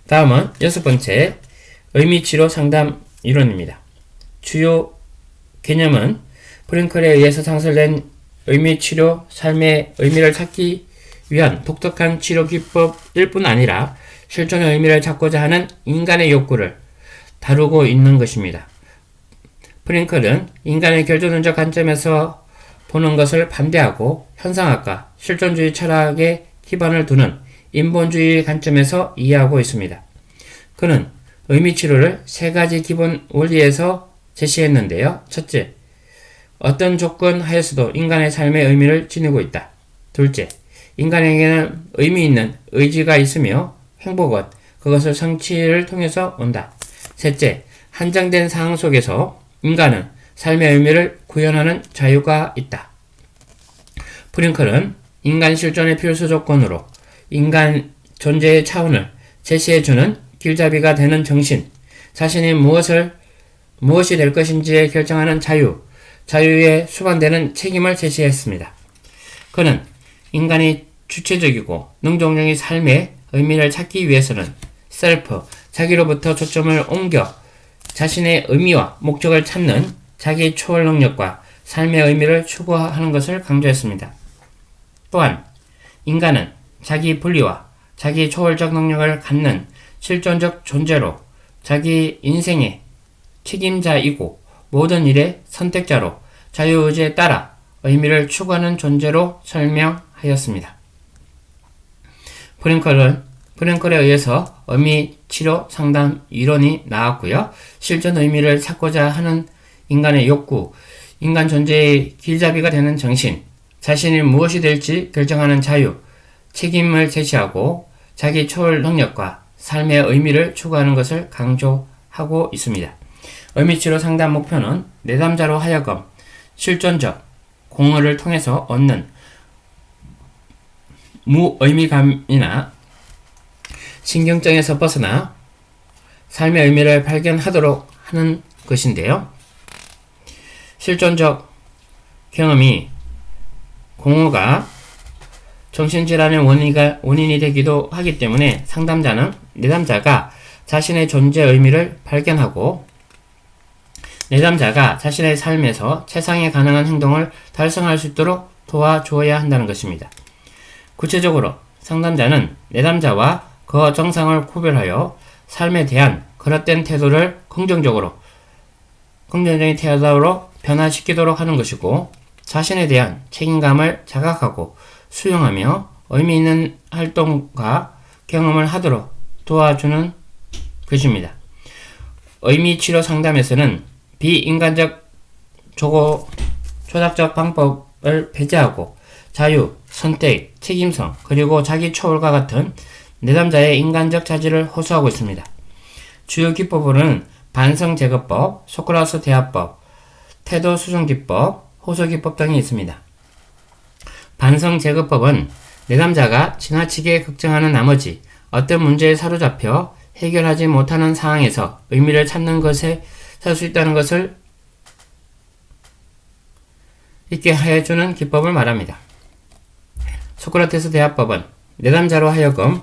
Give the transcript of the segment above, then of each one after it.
다음은 6번째 의미치료 상담 이론입니다. 주요 개념은 프랭클에 의해서 창설된 의미치료, 삶의 의미를 찾기 위한 독특한 치료 기법일 뿐 아니라 실존의 의미를 찾고자 하는 인간의 욕구를 다루고 있는 것입니다. 프랭클은 인간의 결조론적 관점에서 보는 것을 반대하고 현상학과, 실존주의 철학에 기반을 두는 인본주의 관점에서 이해하고 있습니다. 그는 의미치료를 세 가지 기본 원리에서 제시했는데요. 첫째, 어떤 조건 하에서도 인간의 삶의 의미를 지니고 있다. 둘째, 인간에게는 의미 있는 의지가 있으며 행복은 그것을 성취를 통해서 온다. 셋째, 한정된 상황 속에서 인간은 삶의 의미를 구현하는 자유가 있다. 프링클은 인간 실존의 필수 조건으로 인간 존재의 차원을 제시해주는 길잡이가 되는 정신, 자신이 무엇이 될 것인지에 결정하는 자유에 수반되는 책임을 제시했습니다. 그는 인간이 주체적이고 능동적인 삶의 의미를 찾기 위해서는 셀프, 자기로부터 초점을 옮겨 자신의 의미와 목적을 찾는 자기 초월 능력과 삶의 의미를 추구하는 것을 강조했습니다. 또한 인간은 자기 분리와 자기 초월적 능력을 갖는 실존적 존재로 자기 인생의 책임자이고 모든 일의 선택자로 자유의지에 따라 의미를 추구하는 존재로 설명하였습니다. 프랭클에 의해서 의미 치료 상담 이론이 나왔고요. 실존 의미를 찾고자 하는 인간의 욕구, 인간 존재의 길잡이가 되는 정신, 자신이 무엇이 될지 결정하는 자유, 책임을 제시하고 자기 초월 능력과 삶의 의미를 추구하는 것을 강조하고 있습니다. 의미치료 상담 목표는 내담자로 하여금 실존적 공허를 통해서 얻는 무의미감이나 신경증에서 벗어나 삶의 의미를 발견하도록 하는 것인데요. 실존적 경험이 공허가 정신질환의 원인이 되기도 하기 때문에 내담자가 자신의 존재의 의미를 발견하고 내담자가 자신의 삶에서 최상의 가능한 행동을 달성할 수 있도록 도와주어야 한다는 것입니다. 구체적으로 상담자는 내담자와 그 정상을 구별하여 삶에 대한 그릇된 태도를 긍정적인 태도로 변화시키도록 하는 것이고 자신에 대한 책임감을 자각하고 수용하며 의미 있는 활동과 경험을 하도록 도와주는 것입니다. 의미치료 상담에서는 비인간적 조작적 방법을 배제하고 자유, 선택, 책임성, 그리고 자기 초월과 같은 내담자의 인간적 자질을 호소하고 있습니다. 주요 기법으로는 반성제거법, 소크라스 대화법, 태도 수정기법, 호소기법 등이 있습니다. 반성제거법은 내담자가 지나치게 걱정하는 나머지 어떤 문제에 사로잡혀 해결하지 못하는 상황에서 의미를 찾는 것에 살 수 있다는 것을 있게 해주는 기법을 말합니다. 소크라테스 대화법은 내담자로 하여금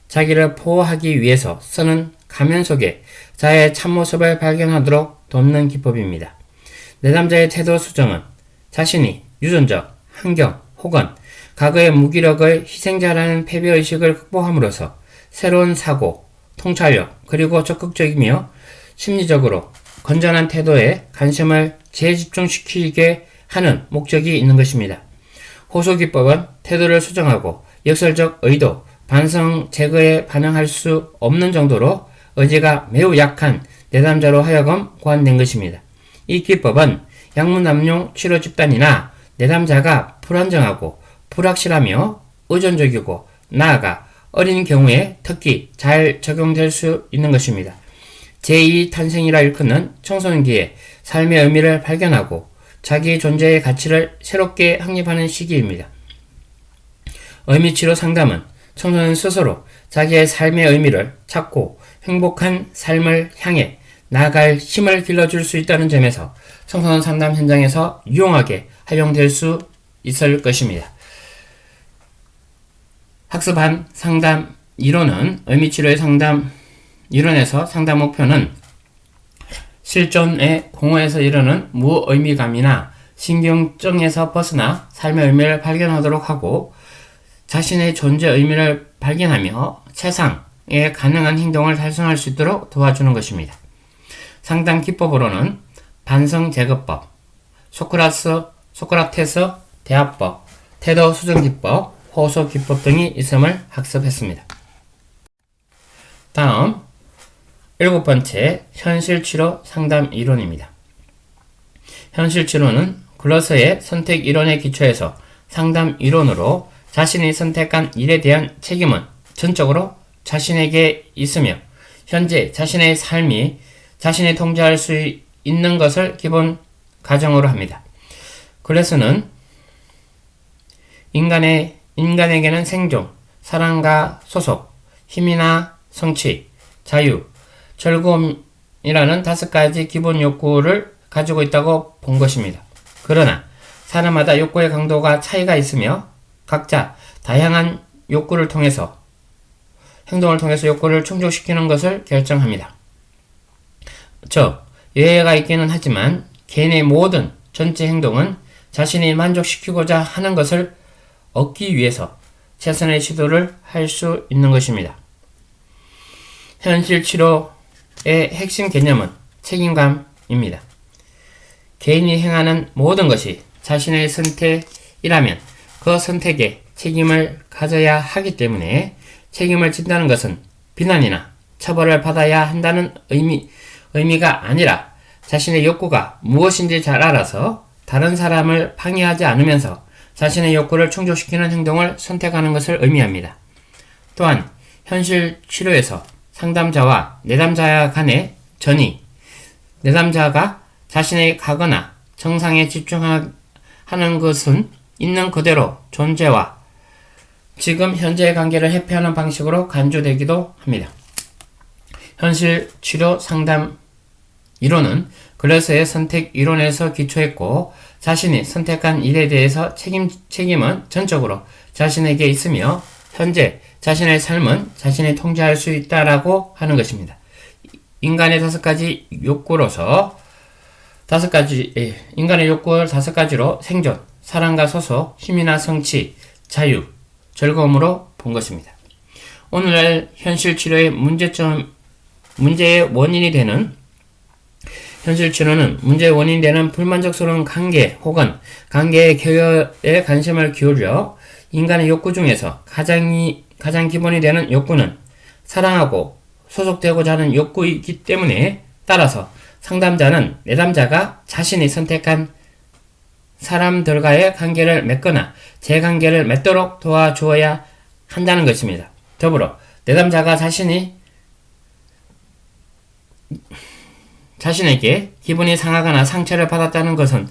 자기를 보호하기 위해서 쓰는 가면 속에 자아의 참모습을 발견하도록 돕는 기법입니다. 내담자의 태도 수정은 자신이 유전적, 환경, 혹은 과거의 무기력의 희생자라는 패배의식을 극복함으로써 새로운 사고, 통찰력, 그리고 적극적이며 심리적으로 건전한 태도에 관심을 재집중시키게 하는 목적이 있는 것입니다. 호소기법은 태도를 수정하고 역설적 의도, 반성 제거에 반응할 수 없는 정도로 의지가 매우 약한 내담자로 하여금 고안된 것입니다. 이 기법은 약물남용 치료 집단이나 내담자가 불안정하고 불확실하며 의존적이고 나아가 어린 경우에 특히 잘 적용될 수 있는 것입니다. 제2 탄생이라 일컫는 청소년기에 삶의 의미를 발견하고 자기 존재의 가치를 새롭게 확립하는 시기입니다. 의미치료 상담은 청소년 스스로 자기의 삶의 의미를 찾고 행복한 삶을 향해 나아갈 힘을 길러줄 수 있다는 점에서 청소년 상담 현장에서 유용하게 활용될 수 있을 것입니다. 학습한 상담 이론은 의미치료의 상담 이론에서 상담 목표는 실존의 공허에서 이르는 무의미감이나 신경증에서 벗어나 삶의 의미를 발견하도록 하고 자신의 존재 의미를 발견하며 최상의 가능한 행동을 달성할 수 있도록 도와주는 것입니다. 상담 기법으로는 반성 제거법, 소크라테스 대화법, 태도 수정 기법, 호소 기법 등이 있음을 학습했습니다. 다음 7번째 현실치료 상담 이론입니다. 현실치료는 글러서의 선택 이론에 기초해서 상담 이론으로 자신이 선택한 일에 대한 책임은 전적으로 자신에게 있으며 현재 자신의 삶이 자신이 통제할 수 있는 것을 기본 가정으로 합니다. 글러서는 인간에게는 생존, 사랑과 소속, 힘이나 성취, 자유, 즐거움이라는 5가지 기본 욕구를 가지고 있다고 본 것입니다. 그러나 사람마다 욕구의 강도가 차이가 있으며 각자 다양한 행동을 통해서 욕구를 충족시키는 것을 결정합니다. 즉, 예외가 있기는 하지만 개인의 모든 전체 행동은 자신이 만족시키고자 하는 것을 얻기 위해서 최선의 시도를 할 수 있는 것입니다. 현실 치료의 핵심 개념은 책임감입니다. 개인이 행하는 모든 것이 자신의 선택이라면 그 선택에 책임을 가져야 하기 때문에 책임을 진다는 것은 비난이나 처벌을 받아야 한다는 의미가 아니라 자신의 욕구가 무엇인지 잘 알아서 다른 사람을 방해하지 않으면서 자신의 욕구를 충족시키는 행동을 선택하는 것을 의미합니다. 또한 현실 치료에서 상담자와 내담자 간의 전이 내담자가 자신의 과거나 정상에 집중하는 것은 있는 그대로 존재와 지금 현재의 관계를 회피하는 방식으로 간주되기도 합니다. 현실 치료 상담 이론은 글러서의 선택 이론에서 기초했고 자신이 선택한 일에 대해서 책임은 전적으로 자신에게 있으며 현재 자신의 삶은 자신이 통제할 수 있다라고 하는 것입니다. 인간의 5가지 욕구로서 인간의 욕구를 5가지로 생존, 사랑과 소속, 힘이나 성취, 자유, 즐거움으로 본 것입니다. 오늘날 현실 치료의 문제의 원인이 되는 현실 치료는 문제의 원인이 되는 불만족스러운 관계 혹은 관계의 개혁에 관심을 기울여 인간의 욕구 중에서 가장 기본이 되는 욕구는 사랑하고 소속되고자 하는 욕구이기 때문에 따라서 상담자는 내담자가 자신이 선택한 사람들과의 관계를 맺거나 재관계를 맺도록 도와주어야 한다는 것입니다. 더불어 내담자가 자신에게 기분이 상하거나 상처를 받았다는 것은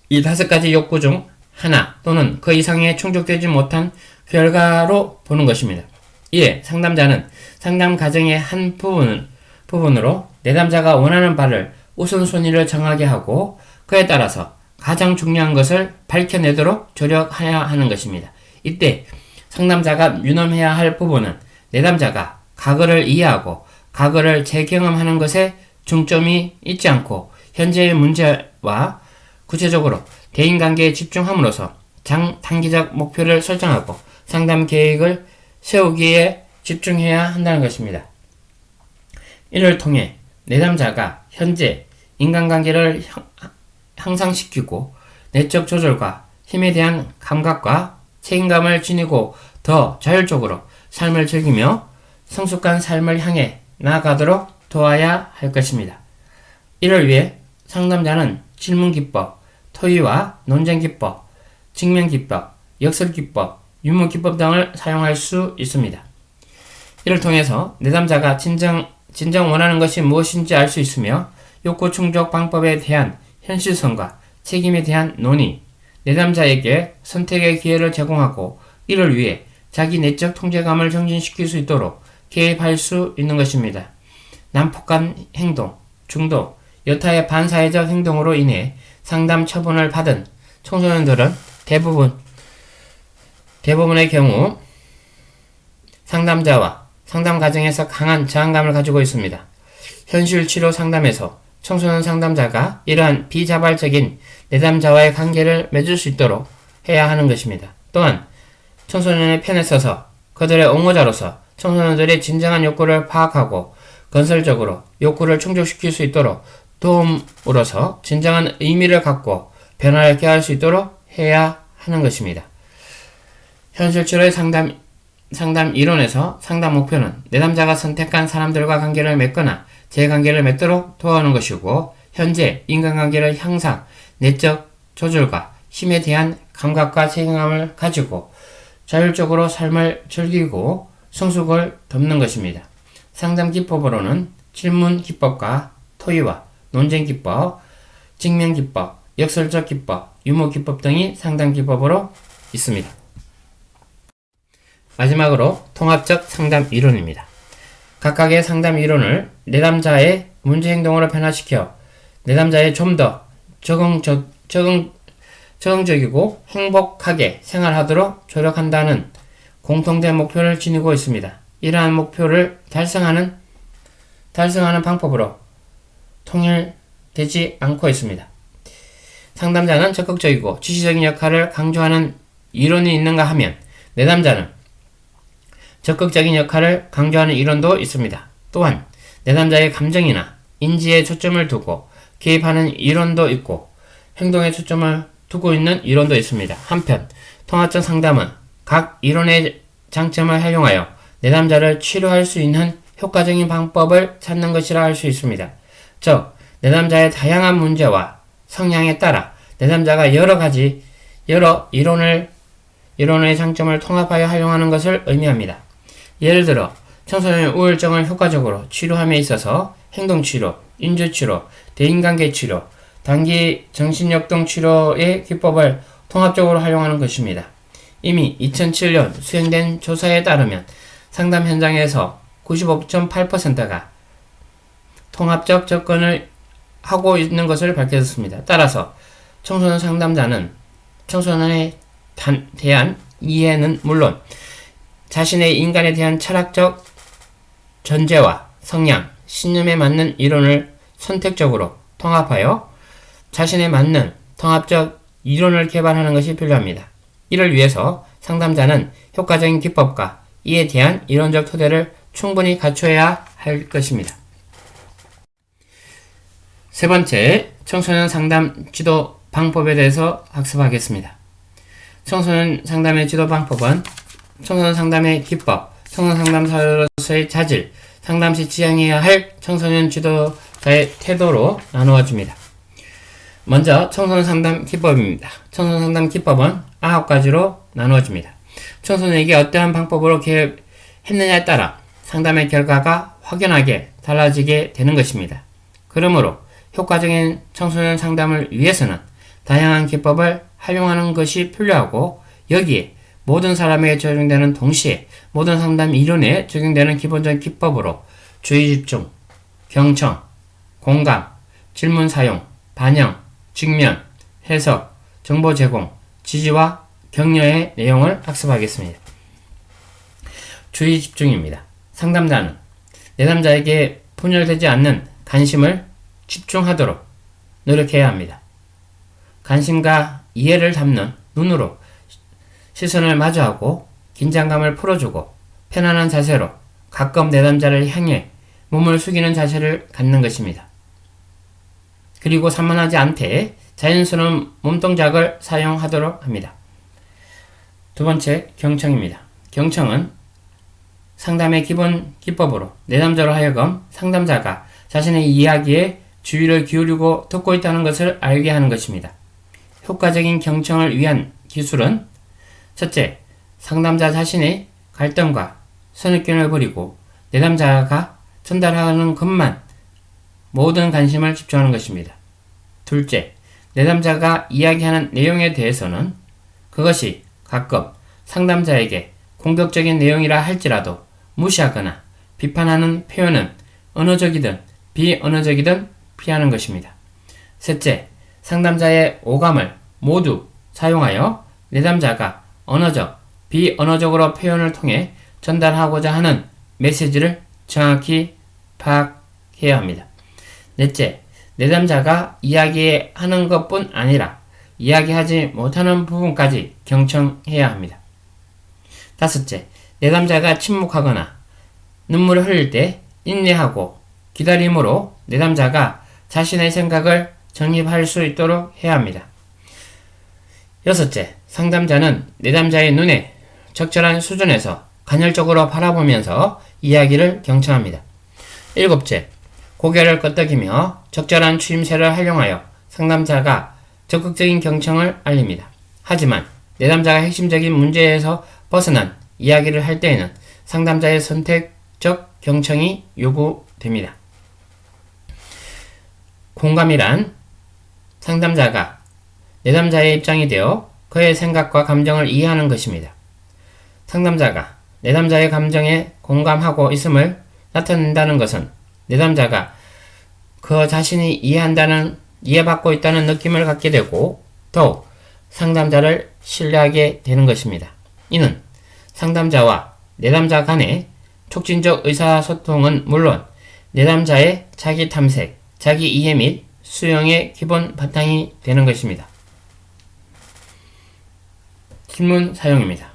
이 5가지 욕구 중 하나 또는 그 이상에 충족되지 못한 결과로 보는 것입니다. 이에 상담자는 상담 과정의 한 부분으로 내담자가 원하는 바를 우선순위를 정하게 하고 그에 따라서 가장 중요한 것을 밝혀내도록 조력해야 하는 것입니다. 이때 상담자가 유념해야 할 부분은 내담자가 과거를 이해하고 과거를 재경험하는 것에 중점이 있지 않고 현재의 문제와 구체적으로 대인관계에 집중함으로써 단기적 목표를 설정하고 상담 계획을 세우기에 집중해야 한다는 것입니다. 이를 통해 내담자가 현재 인간관계를 향상시키고 내적 조절과 힘에 대한 감각과 책임감을 지니고 더 자율적으로 삶을 즐기며 성숙한 삶을 향해 나아가도록 도와야 할 것입니다. 이를 위해 상담자는 질문기법, 토의와 논쟁기법, 직면기법, 역설기법, 유무기법 등을 사용할 수 있습니다. 이를 통해서 내담자가 진정 원하는 것이 무엇인지 알 수 있으며 욕구 충족 방법에 대한 현실성과 책임에 대한 논의, 내담자에게 선택의 기회를 제공하고 이를 위해 자기 내적 통제감을 정진시킬 수 있도록 개입할 수 있는 것입니다. 난폭한 행동, 중독, 여타의 반사회적 행동으로 인해 상담 처분을 받은 청소년들은 대부분의 경우 상담자와 상담 과정에서 강한 저항감을 가지고 있습니다. 현실 치료 상담에서 청소년 상담자가 이러한 비자발적인 내담자와의 관계를 맺을 수 있도록 해야 하는 것입니다. 또한 청소년의 편에 서서 그들의 옹호자로서 청소년들의 진정한 욕구를 파악하고 건설적으로 욕구를 충족시킬 수 있도록 도움으로써 진정한 의미를 갖고 변화를 꾀할 수 있도록 해야 하는 것입니다. 현실치료의 상담 이론에서 상담 목표는 내담자가 선택한 사람들과 관계를 맺거나 재관계를 맺도록 도와주는 것이고, 현재 인간관계를 향상, 내적 조절과 힘에 대한 감각과 책임감을 가지고 자율적으로 삶을 즐기고 성숙을 돕는 것입니다. 상담 기법으로는 질문 기법과 토의와 논쟁 기법, 직면 기법, 역설적 기법, 유머 기법 등이 상담 기법으로 있습니다. 마지막으로 통합적 상담 이론입니다. 각각의 상담 이론을 내담자의 문제 행동으로 변화시켜 내담자의 좀 더 적응적이고 행복하게 생활하도록 조력한다는 공통된 목표를 지니고 있습니다. 이러한 목표를 달성하는 방법으로 통일되지 않고 있습니다. 상담자는 적극적이고 지시적인 역할을 강조하는 이론이 있는가 하면, 내담자는 적극적인 역할을 강조하는 이론도 있습니다. 또한 내담자의 감정이나 인지에 초점을 두고 개입하는 이론도 있고, 행동에 초점을 두고 있는 이론도 있습니다. 한편 통합적 상담은 각 이론의 장점을 활용하여 내담자를 치료할 수 있는 효과적인 방법을 찾는 것이라 할 수 있습니다. 즉, 내담자의 다양한 문제와 성향에 따라 내담자가 여러 이론의 장점을 통합하여 활용하는 것을 의미합니다. 예를 들어 청소년의 우울증을 효과적으로 치료함에 있어서 행동치료, 인주치료, 대인관계치료, 단기 정신역동 치료의 기법을 통합적으로 활용하는 것입니다. 이미 2007년 수행된 조사에 따르면 상담 현장에서 95.8%가 통합적 접근을 하고 있는 것을 밝혀졌습니다. 따라서 청소년 상담자는 청소년에 대한 이해는 물론 자신의 인간에 대한 철학적 전제와 성향, 신념에 맞는 이론을 선택적으로 통합하여 자신에 맞는 통합적 이론을 개발하는 것이 필요합니다. 이를 위해서 상담자는 효과적인 기법과 이에 대한 이론적 토대를 충분히 갖춰야 할 것입니다. 세 번째, 청소년 상담 지도 방법에 대해서 학습하겠습니다. 청소년 상담의 지도 방법은 청소년 상담의 기법, 청소년 상담사로서의 자질, 상담 시 지향해야 할 청소년 지도자의 태도로 나누어집니다. 먼저 청소년 상담 기법입니다. 청소년 상담 기법은 9가지로 나누어집니다. 청소년에게 어떠한 방법으로 개입했느냐에 따라 상담의 결과가 확연하게 달라지게 되는 것입니다. 그러므로 효과적인 청소년 상담을 위해서는 다양한 기법을 활용하는 것이 필요하고, 여기에 모든 사람에게 적용되는 동시에 모든 상담 이론에 적용되는 기본적인 기법으로 주의 집중, 경청, 공감, 질문 사용, 반영, 직면, 해석, 정보 제공, 지지와 격려의 내용을 학습하겠습니다. 주의 집중입니다. 상담자는 내담자에게 분열되지 않는 관심을 집중하도록 노력해야 합니다. 관심과 이해를 담는 눈으로 시선을 마주하고 긴장감을 풀어주고 편안한 자세로 가끔 내담자를 향해 몸을 숙이는 자세를 갖는 것입니다. 그리고 산만하지 않게 자연스러운 몸동작을 사용하도록 합니다. 두 번째, 경청입니다. 경청은 상담의 기본 기법으로 내담자로 하여금 상담자가 자신의 이야기에 주의를 기울이고 듣고 있다는 것을 알게 하는 것입니다. 효과적인 경청을 위한 기술은 첫째, 상담자 자신의 갈등과 선입견을 버리고 내담자가 전달하는 것만 모든 관심을 집중하는 것입니다. 둘째, 내담자가 이야기하는 내용에 대해서는 그것이 가끔 상담자에게 공격적인 내용이라 할지라도 무시하거나 비판하는 표현은 언어적이든 비언어적이든 피하는 것입니다. 셋째, 상담자의 오감을 모두 사용하여 내담자가 언어적, 비언어적으로 표현을 통해 전달하고자 하는 메시지를 정확히 파악해야 합니다. 넷째, 내담자가 이야기하는 것뿐 아니라 이야기하지 못하는 부분까지 경청해야 합니다. 다섯째, 내담자가 침묵하거나 눈물을 흘릴 때 인내하고 기다림으로 내담자가 자신의 생각을 정립할 수 있도록 해야 합니다. 여섯째, 상담자는 내담자의 눈에 적절한 수준에서 간헐적으로 바라보면서 이야기를 경청합니다. 일곱째, 고개를 끄덕이며 적절한 추임새를 활용하여 상담자가 적극적인 경청을 알립니다. 하지만 내담자가 핵심적인 문제에서 벗어난 이야기를 할 때에는 상담자의 선택적 경청이 요구됩니다. 공감이란 상담자가 내담자의 입장이 되어 그의 생각과 감정을 이해하는 것입니다. 상담자가 내담자의 감정에 공감하고 있음을 나타낸다는 것은 내담자가 그 자신이 이해받고 있다는 느낌을 갖게 되고 더욱 상담자를 신뢰하게 되는 것입니다. 이는 상담자와 내담자 간의 촉진적 의사소통은 물론 내담자의 자기 탐색, 자기 이해 및 수용의 기본 바탕이 되는 것입니다. 질문 사용입니다.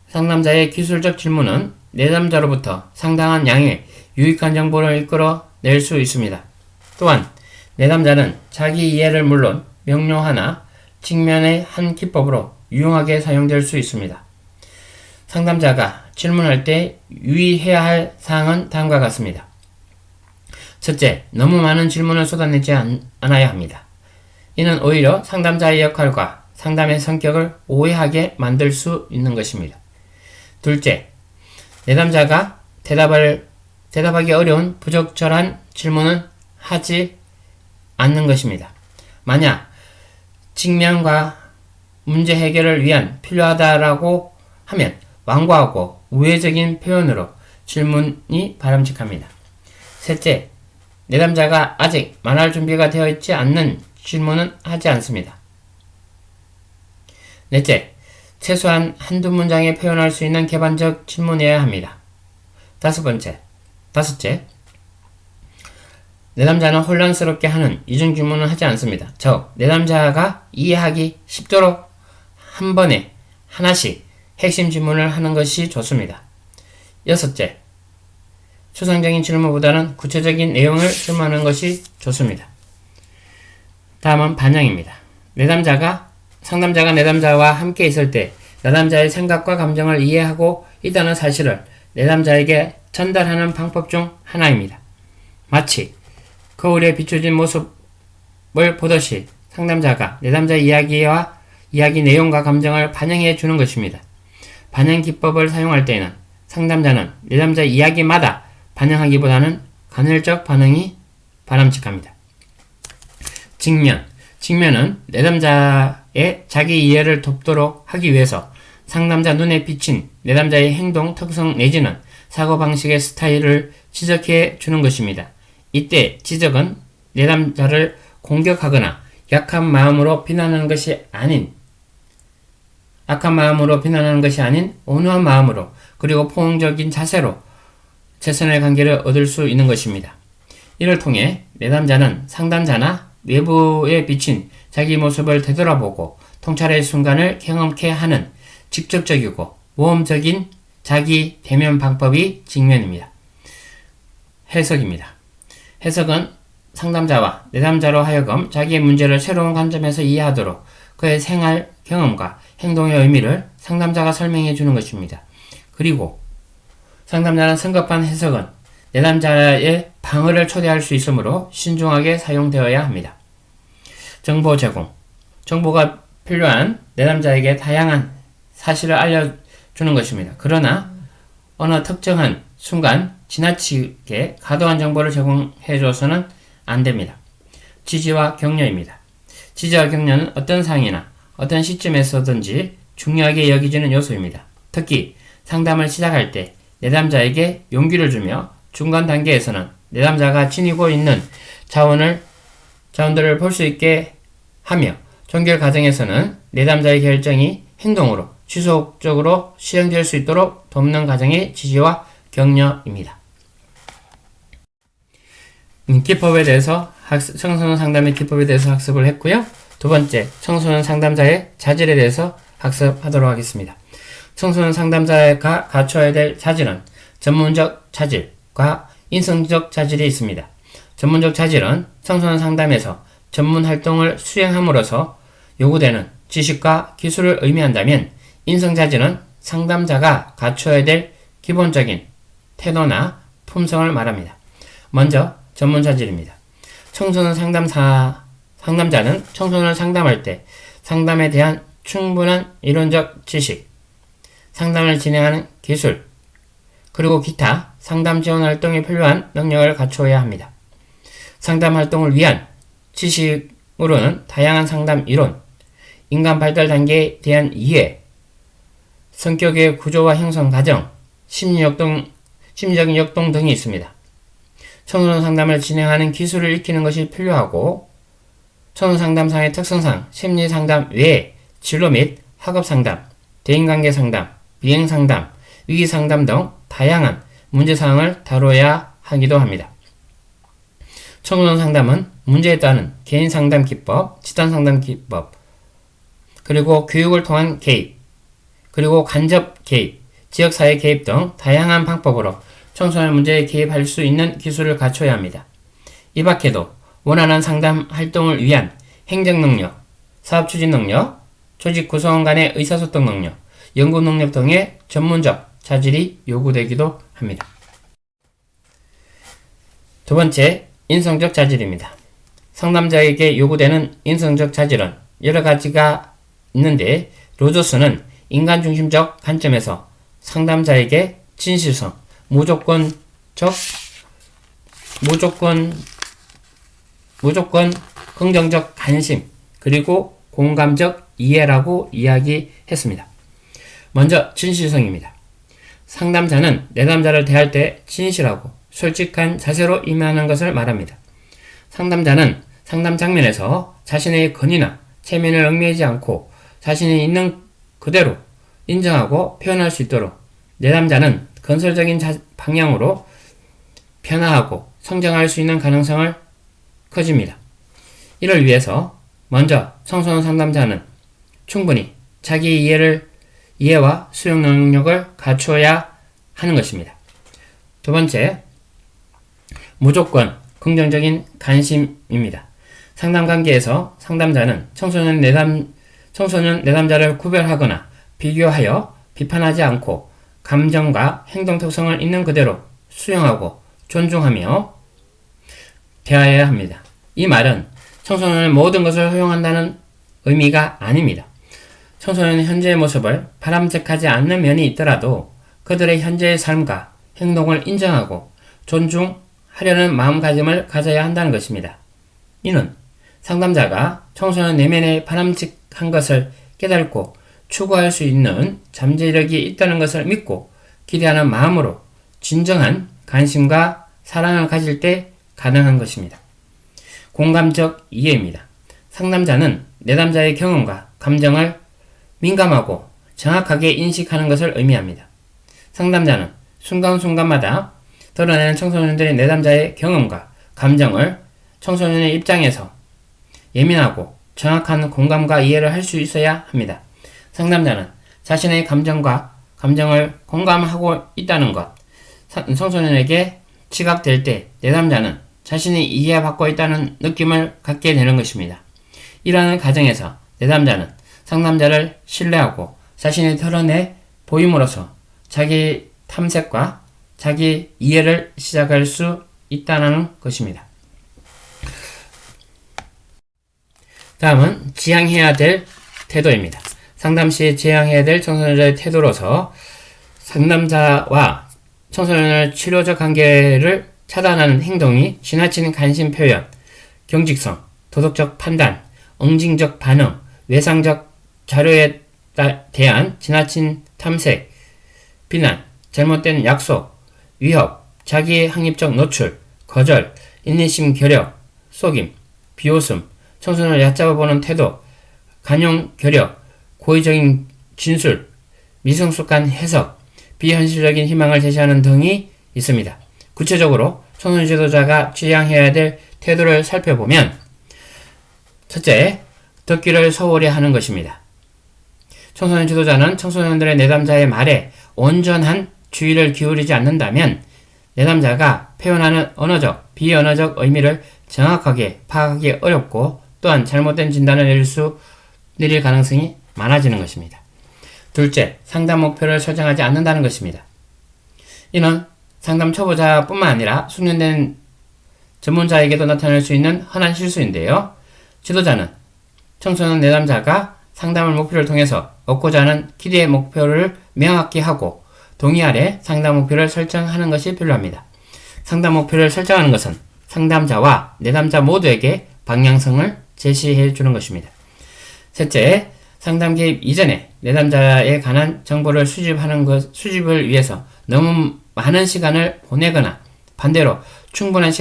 상담자의 기술적 질문은 내담자로부터 상당한 양의 유익한 정보를 이끌어낼 수 있습니다. 또한 내담자는 자기 이해를 물론 명료하나 직면의 한 기법으로 유용하게 사용될 수 있습니다. 상담자가 질문할 때 유의해야 할 사항은 다음과 같습니다. 첫째, 너무 많은 질문을 쏟아내지 않아야 합니다. 이는 오히려 상담자의 역할과 상담의 성격을 오해하게 만들 수 있는 것입니다. 둘째, 내담자가 대답하기 어려운 부적절한 질문은 하지 않는 것입니다. 만약 직면과 문제 해결을 위한 필요하다라고 하면 완고하고 우회적인 표현으로 질문이 바람직합니다. 셋째, 내담자가 아직 말할 준비가 되어 있지 않는 질문은 하지 않습니다. 넷째, 최소한 한두 문장에 표현할 수 있는 개방적 질문이어야 합니다. 다섯째, 내담자는 혼란스럽게 하는 이중 질문은 하지 않습니다. 즉, 내담자가 이해하기 쉽도록 한 번에 하나씩 핵심 질문을 하는 것이 좋습니다. 여섯째, 추상적인 질문보다는 구체적인 내용을 질문하는 것이 좋습니다. 다음은 반영입니다. 상담자가 내담자와 함께 있을 때 내담자의 생각과 감정을 이해하고 있다는 사실을 내담자에게 전달하는 방법 중 하나입니다. 마치 거울에 비춰진 모습을 보듯이 상담자가 내담자의 이야기 내용과 감정을 반영해 주는 것입니다. 반영 기법을 사용할 때에는 상담자는 내담자 이야기마다 반영하기보다는 간헐적 반응이 바람직합니다. 직면은 내담자의 자기 이해를 돕도록 하기 위해서 상담자 눈에 비친 내담자의 행동 특성 내지는 사고방식의 스타일을 지적해 주는 것입니다. 이때 지적은 내담자를 공격하거나 악한 마음으로 비난하는 것이 아닌 온유한 마음으로 그리고 포용적인 자세로 최선의 관계를 얻을 수 있는 것입니다. 이를 통해 내담자는 상담자나 외부에 비친 자기 모습을 되돌아보고 통찰의 순간을 경험케 하는 직접적이고 모험적인 자기 대면 방법이 직면입니다. 해석입니다. 해석은 상담자와 내담자로 하여금 자기의 문제를 새로운 관점에서 이해하도록 그의 생활 경험과 행동의 의미를 상담자가 설명해 주는 것입니다. 그리고 상담자는 성급한 해석은 내담자의 방어를 초래할 수 있으므로 신중하게 사용되어야 합니다. 정보 제공. 정보가 필요한 내담자에게 다양한 사실을 알려주는 것입니다. 그러나 어느 특정한 순간 지나치게 과도한 정보를 제공해줘서는 안 됩니다. 지지와 격려입니다. 지지와 격려는 어떤 상황이나 어떤 시점에서든지 중요하게 여기지는 요소입니다. 특히 상담을 시작할 때 내담자에게 용기를 주며 중간 단계에서는 내담자가 지니고 있는 자원들을 볼 수 있게 하며 종결 과정에서는 내담자의 결정이 행동으로 지속적으로 시행될 수 있도록 돕는 과정의 지지와 격려입니다. 기법에 대해서 청소년 상담의 기법에 대해서 학습을 했고요. 두 번째, 청소년 상담자의 자질에 대해서 학습하도록 하겠습니다. 청소년 상담자가 갖춰야 될 자질은 전문적 자질과 인성적 자질이 있습니다. 전문적 자질은 청소년 상담에서 전문 활동을 수행함으로써 요구되는 지식과 기술을 의미한다면, 인성 자질은 상담자가 갖춰야 될 기본적인 태도나 품성을 말합니다. 먼저 전문 자질입니다. 청소년 상담자는 청소년을 상담할 때 상담에 대한 충분한 이론적 지식, 상담을 진행하는 기술, 그리고 기타 상담 지원 활동에 필요한 능력을 갖추어야 합니다. 상담 활동을 위한 지식으로는 다양한 상담 이론, 인간 발달 단계에 대한 이해, 성격의 구조와 형성 과정, 심리적인 역동 등이 있습니다. 청소년 상담을 진행하는 기술을 익히는 것이 필요하고, 청소년 상담사의 특성상 심리 상담 외에 진로 및 학업 상담, 대인관계 상담, 비행 상담, 위기 상담 등 다양한 문제사항을 다뤄야 하기도 합니다. 청소년 상담은 문제에 따른 개인 상담 기법, 집단 상담 기법, 그리고 교육을 통한 개입, 그리고 간접 개입, 지역사회 개입 등 다양한 방법으로 청소년 문제에 개입할 수 있는 기술을 갖춰야 합니다. 이 밖에도 원활한 상담 활동을 위한 행정 능력, 사업 추진 능력, 조직 구성원 간의 의사소통 능력, 연구 능력 등의 전문적 자질이 요구되기도 합니다. 두 번째, 인성적 자질입니다. 상담자에게 요구되는 인성적 자질은 여러 가지가 있는데, 로저스는 인간 중심적 관점에서 상담자에게 진실성, 무조건 긍정적 관심, 그리고 공감적 이해라고 이야기했습니다. 먼저 진실성입니다. 상담자는 내담자를 대할 때 진실하고 솔직한 자세로 임하는 것을 말합니다. 상담자는 상담 장면에서 자신의 건의나 체면을 얽매이지 않고 자신이 있는 그대로 인정하고 표현할 수 있도록 내담자는 건설적인 방향으로 변화하고 성장할 수 있는 가능성을 커집니다. 이를 위해서 먼저 청소년 상담자는 충분히 자기 이해와 수용 능력을 갖추어야 하는 것입니다. 두 번째, 무조건 긍정적인 관심입니다. 상담 관계에서 상담자는 청소년 내담자를 구별하거나 비교하여 비판하지 않고 감정과 행동 특성을 있는 그대로 수용하고 존중하며 대해야 합니다. 이 말은 청소년의 모든 것을 허용한다는 의미가 아닙니다. 청소년의 현재의 모습을 바람직하지 않는 면이 있더라도 그들의 현재의 삶과 행동을 인정하고 존중하려는 마음가짐을 가져야 한다는 것입니다. 이는 상담자가 청소년 내면의 바람직한 것을 깨닫고 추구할 수 있는 잠재력이 있다는 것을 믿고 기대하는 마음으로 진정한 관심과 사랑을 가질 때 가능한 것입니다. 공감적 이해입니다. 상담자는 내담자의 경험과 감정을 민감하고 정확하게 인식하는 것을 의미합니다. 상담자는 순간순간마다 드러내는 청소년들의 내담자의 경험과 감정을 청소년의 입장에서 예민하고 정확한 공감과 이해를 할 수 있어야 합니다. 상담자는 자신의 감정을 공감하고 있다는 것, 청소년에게 지각될 때 내담자는 자신이 이해받고 있다는 느낌을 갖게 되는 것입니다. 이러한 과정에서 내담자는 상담자를 신뢰하고 자신이 드러내 보임으로써 자기 탐색과 자기 이해를 시작할 수 있다는 것입니다. 다음은 지향해야 될 태도입니다. 상담 시에 지향해야 될 청소년의 태도로서 상담자와 청소년의 치료적 관계를 차단하는 행동이 지나치는 관심 표현, 경직성, 도덕적 판단, 응징적 반응, 외상적 자료에 대한 지나친 탐색, 비난, 잘못된 약속, 위협, 자기 확립적 노출, 거절, 인내심 결여, 속임, 비웃음, 청소년을 얕잡아보는 태도, 간용 결여, 고의적인 진술, 미성숙한 해석, 비현실적인 희망을 제시하는 등이 있습니다. 구체적으로 청소년 지도자가 지향해야 될 태도를 살펴보면 첫째, 듣기를 소홀히 하는 것입니다. 청소년 지도자는 청소년들의 내담자의 말에 온전한 주의를 기울이지 않는다면 내담자가 표현하는 언어적, 비언어적 의미를 정확하게 파악하기 어렵고 또한 잘못된 진단을 내릴 가능성이 많아지는 것입니다. 둘째, 상담 목표를 설정하지 않는다는 것입니다. 이는 상담 초보자뿐만 아니라 숙련된 전문자에게도 나타날 수 있는 흔한 실수인데요. 지도자는 청소년 내담자가 상담을 목표를 통해서 얻고자 하는 기대의 목표를 명확히 하고 동의 아래 상담 목표를 설정하는 것이 필요합니다. 상담 목표를 설정하는 것은 상담자와 내담자 모두에게 방향성을 제시해 주는 것입니다. 셋째, 상담 개입 이전에 내담자에 관한 정보를 수집을 위해서 너무 많은 시간을 보내거나 반대로 충분한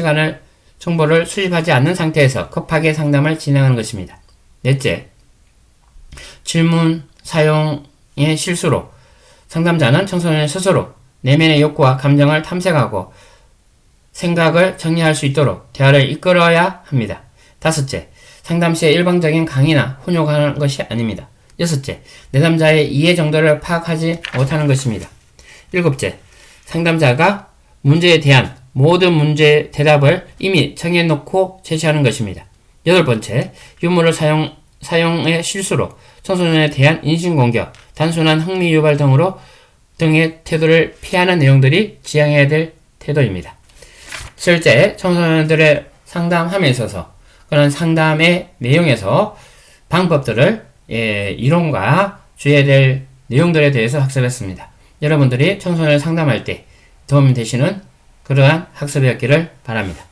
정보를 수집하지 않는 상태에서 급하게 상담을 진행하는 것입니다. 넷째, 질문 사용의 실수로 상담자는 청소년 스스로 내면의 욕구와 감정을 탐색하고 생각을 정리할 수 있도록 대화를 이끌어야 합니다. 다섯째, 상담 시에 일방적인 강의나 훈육하는 것이 아닙니다. 여섯째, 내담자의 이해 정도를 파악하지 못하는 것입니다. 일곱째, 상담자가 문제에 대한 모든 문제 대답을 이미 정해놓고 제시하는 것입니다. 여덟 번째, 유머를 사용의 실수로 청소년에 대한 인신공격, 단순한 흥미 유발 등의 태도를 피하는 내용들이 지향해야 될 태도입니다. 실제 청소년들의 상담함에 있어서 그런 상담의 내용에서 방법들을 이론과 주의해야 될 내용들에 대해서 학습했습니다. 여러분들이 청소년을 상담할 때 도움이 되시는 그러한 학습이었기를 바랍니다.